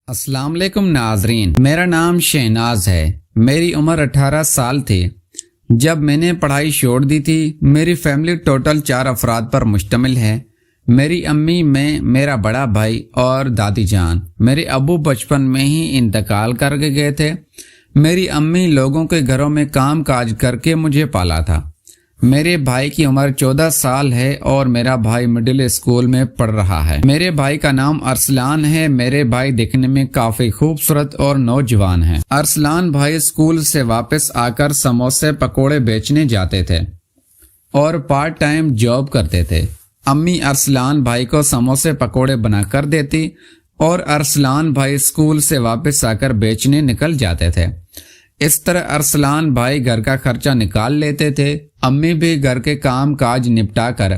السلام علیکم ناظرین، میرا نام شہناز ہے۔ میری عمر 18 سال تھی جب میں نے پڑھائی چھوڑ دی تھی۔ میری فیملی ٹوٹل 4 افراد پر مشتمل ہے۔ میری امی، میں، میرا بڑا بھائی اور دادی جان۔ میرے ابو بچپن میں ہی انتقال کر کے گئے تھے۔ میری امی لوگوں کے گھروں میں کام کاج کر کے مجھے پالا تھا۔ میرے بھائی کی عمر 14 سال ہے اور میرا بھائی مڈل اسکول میں پڑھ رہا ہے۔ میرے بھائی کا نام ارسلان ہے۔ میرے بھائی دکھنے میں کافی خوبصورت اور نوجوان ہے۔ ارسلان بھائی اسکول سے واپس آ کر سموسے پکوڑے بیچنے جاتے تھے اور پارٹ ٹائم جاب کرتے تھے۔ امی ارسلان بھائی کو سموسے پکوڑے بنا کر دیتی اور ارسلان بھائی اسکول سے واپس آ کر بیچنے نکل جاتے تھے۔ اس طرح ارسلان بھائی گھر کا خرچہ نکال لیتے تھے۔ امی بھی گھر کے کام کاج نپٹا کر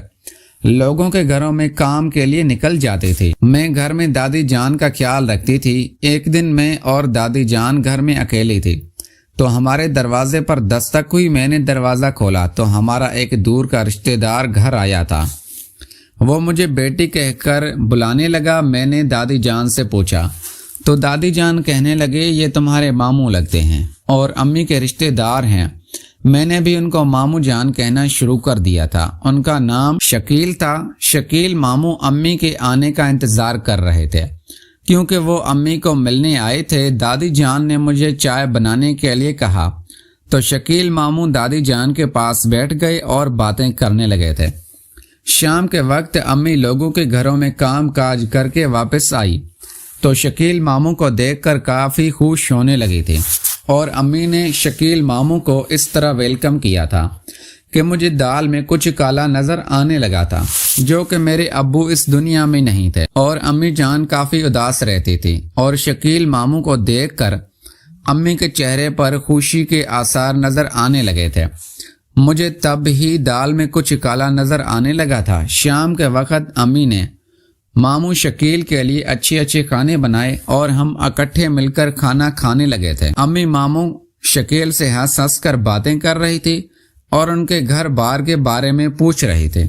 لوگوں کے گھروں میں کام کے لیے نکل جاتی تھی۔ میں گھر میں دادی جان کا خیال رکھتی تھی۔ ایک دن میں اور دادی جان گھر میں اکیلی تھی تو ہمارے دروازے پر دستک ہوئی۔ میں نے دروازہ کھولا تو ہمارا ایک دور کا رشتہ دار گھر آیا تھا۔ وہ مجھے بیٹی کہہ کر بلانے لگا۔ میں نے دادی جان سے پوچھا تو دادی جان کہنے لگے، یہ تمہارے ماموں لگتے ہیں اور امی کے رشتہ دار ہیں۔ میں نے بھی ان کو ماموں جان کہنا شروع کر دیا تھا۔ ان کا نام شکیل تھا۔ شکیل ماموں امی کے آنے کا انتظار کر رہے تھے کیونکہ وہ امی کو ملنے آئے تھے۔ دادی جان نے مجھے چائے بنانے کے لیے کہا تو شکیل ماموں دادی جان کے پاس بیٹھ گئے اور باتیں کرنے لگے تھے۔ شام کے وقت امی لوگوں کے گھروں میں کام کاج کر کے واپس آئی تو شکیل ماموں کو دیکھ کر کافی خوش ہونے لگی تھی اور امی نے شکیل ماموں کو اس طرح ویلکم کیا تھا کہ مجھے دال میں کچھ کالا نظر آنے لگا تھا، جو کہ میرے ابو اس دنیا میں نہیں تھے، اور امی جان کافی اداس رہتی تھی اور شکیل ماموں کو دیکھ کر امی کے چہرے پر خوشی کے آثار نظر آنے لگے تھے۔ مجھے تب ہی دال میں کچھ کالا نظر آنے لگا تھا۔ شام کے وقت امی نے ماموں شکیل کے لیے اچھے کھانے بنائے اور ہم اکٹھے مل کر کھانا کھانے لگے تھے۔ امی ماموں شکیل سے ہنس ہنس کر باتیں کر رہی تھی اور ان کے گھر بار کے بارے میں پوچھ رہی تھی۔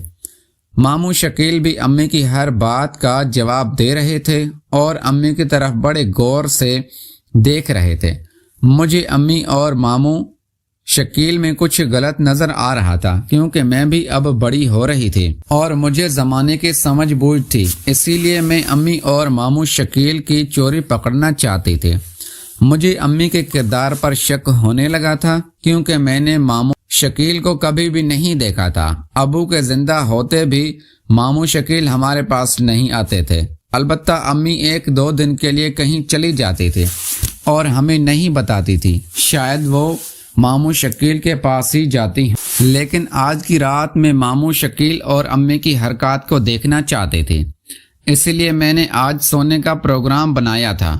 ماموں شکیل بھی امی کی ہر بات کا جواب دے رہے تھے اور امی کی طرف بڑے غور سے دیکھ رہے تھے۔ مجھے امی اور ماموں شکیل میں کچھ غلط نظر آ رہا تھا کیونکہ میں بھی اب بڑی ہو رہی تھی اور مجھے زمانے کی سمجھ بوجھ تھی، اسی لیے میں امی اور ماموں شکیل کی چوری پکڑنا چاہتی تھی۔ مجھے امی کے کردار پر شک ہونے لگا تھا کیونکہ میں نے ماموں شکیل کو کبھی بھی نہیں دیکھا تھا۔ ابو کے زندہ ہوتے بھی ماموں شکیل ہمارے پاس نہیں آتے تھے، البتہ امی 1-2 دن کے لیے کہیں چلی جاتی تھی اور ہمیں نہیں بتاتی تھی۔ شاید وہ ماموں شکیل کے پاس ہی جاتی ہیں، لیکن آج کی رات میں ماموں شکیل اور امی کی حرکات کو دیکھنا چاہتے تھے، اسی لیے میں نے آج سونے کا پروگرام بنایا تھا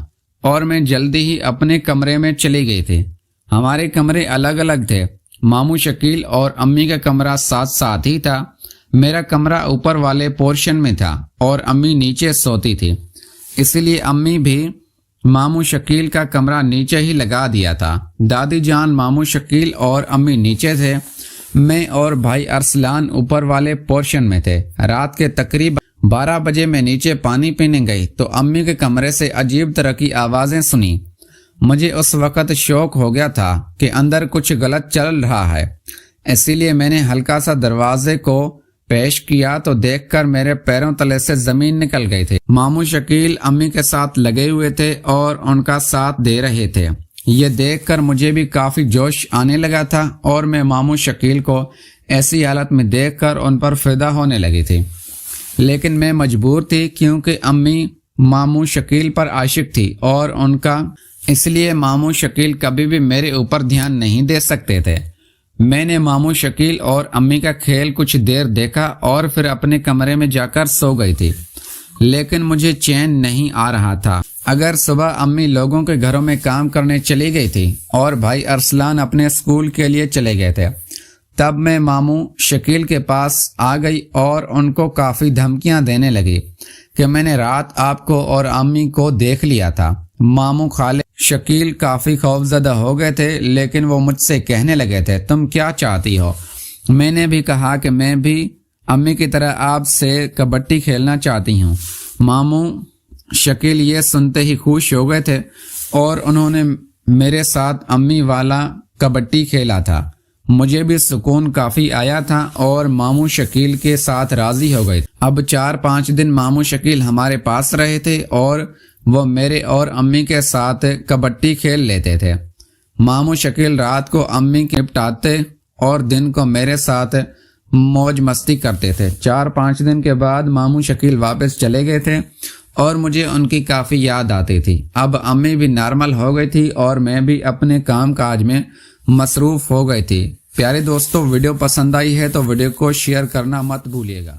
اور میں جلدی ہی اپنے کمرے میں چلی گئی تھی۔ ہمارے کمرے الگ الگ تھے۔ ماموں شکیل اور امی کا کمرہ ساتھ ہی تھا۔ میرا کمرہ اوپر والے پورشن میں تھا اور امی نیچے سوتی تھی، اسی لیے امی بھی ماموں شکیل کا کمرہ نیچے ہی لگا دیا تھا۔ دادی جان، ماموں شکیل اور امی نیچے تھے۔ میں اور بھائی ارسلان اوپر والے پورشن میں تھے۔ رات کے تقریباً 12 بجے میں نیچے پانی پینے گئی تو امی کے کمرے سے عجیب طرح کی آوازیں سنی۔ مجھے اس وقت شوق ہو گیا تھا کہ اندر کچھ غلط چل رہا ہے، اسی لیے میں نے ہلکا سا دروازے کو پیش کیا تو دیکھ کر میرے پیروں تلے سے زمین نکل گئی تھی۔ ماموں شکیل امی کے ساتھ لگے ہوئے تھے اور ان کا ساتھ دے رہے تھے۔ یہ دیکھ کر مجھے بھی کافی جوش آنے لگا تھا اور میں ماموں شکیل کو ایسی حالت میں دیکھ کر ان پر فدا ہونے لگی تھی، لیکن میں مجبور تھی کیونکہ امی ماموں شکیل پر عاشق تھی اور ان کا، اس لیے ماموں شکیل کبھی بھی میرے اوپر دھیان نہیں دے سکتے تھے۔ میں نے ماموں شکیل اور امی کا کھیل کچھ دیر دیکھا اور پھر اپنے کمرے میں جا کر سو گئی تھی، لیکن مجھے چین نہیں آ رہا تھا۔ اگر صبح امی لوگوں کے گھروں میں کام کرنے چلی گئی تھی اور بھائی ارسلان اپنے اسکول کے لیے چلے گئے تھے، تب میں ماموں شکیل کے پاس آ گئی اور ان کو کافی دھمکیاں دینے لگی کہ میں نے رات آپ کو اور امی کو دیکھ لیا تھا۔ ماموں خالد شکیل کافی خوفزدہ ہو گئے تھے، لیکن وہ مجھ سے کہنے لگے تھے، تم کیا چاہتی ہو؟ میں نے بھی کہا کہ میں بھی امی کی طرح آپ سے کبڈی کھیلنا چاہتی ہوں۔ ماموں شکیل یہ سنتے ہی خوش ہو گئے تھے اور انہوں نے میرے ساتھ امی والا کبڈی کھیلا تھا۔ مجھے بھی سکون کافی آیا تھا اور ماموں شکیل کے ساتھ راضی ہو گئے۔ اب 4-5 دن ماموں شکیل ہمارے پاس رہے تھے اور وہ میرے اور امی کے ساتھ کبڈی کھیل لیتے تھے۔ ماموں شکیل رات کو امی کے نپٹاتے اور دن کو میرے ساتھ موج مستی کرتے تھے۔ 4-5 دن کے بعد ماموں شکیل واپس چلے گئے تھے اور مجھے ان کی کافی یاد آتی تھی۔ اب امی بھی نارمل ہو گئی تھی اور میں بھی اپنے کام کاج میں مصروف ہو گئی تھی۔ پیارے دوستو، ویڈیو پسند آئی ہے تو ویڈیو کو شیئر کرنا مت بھولیے گا۔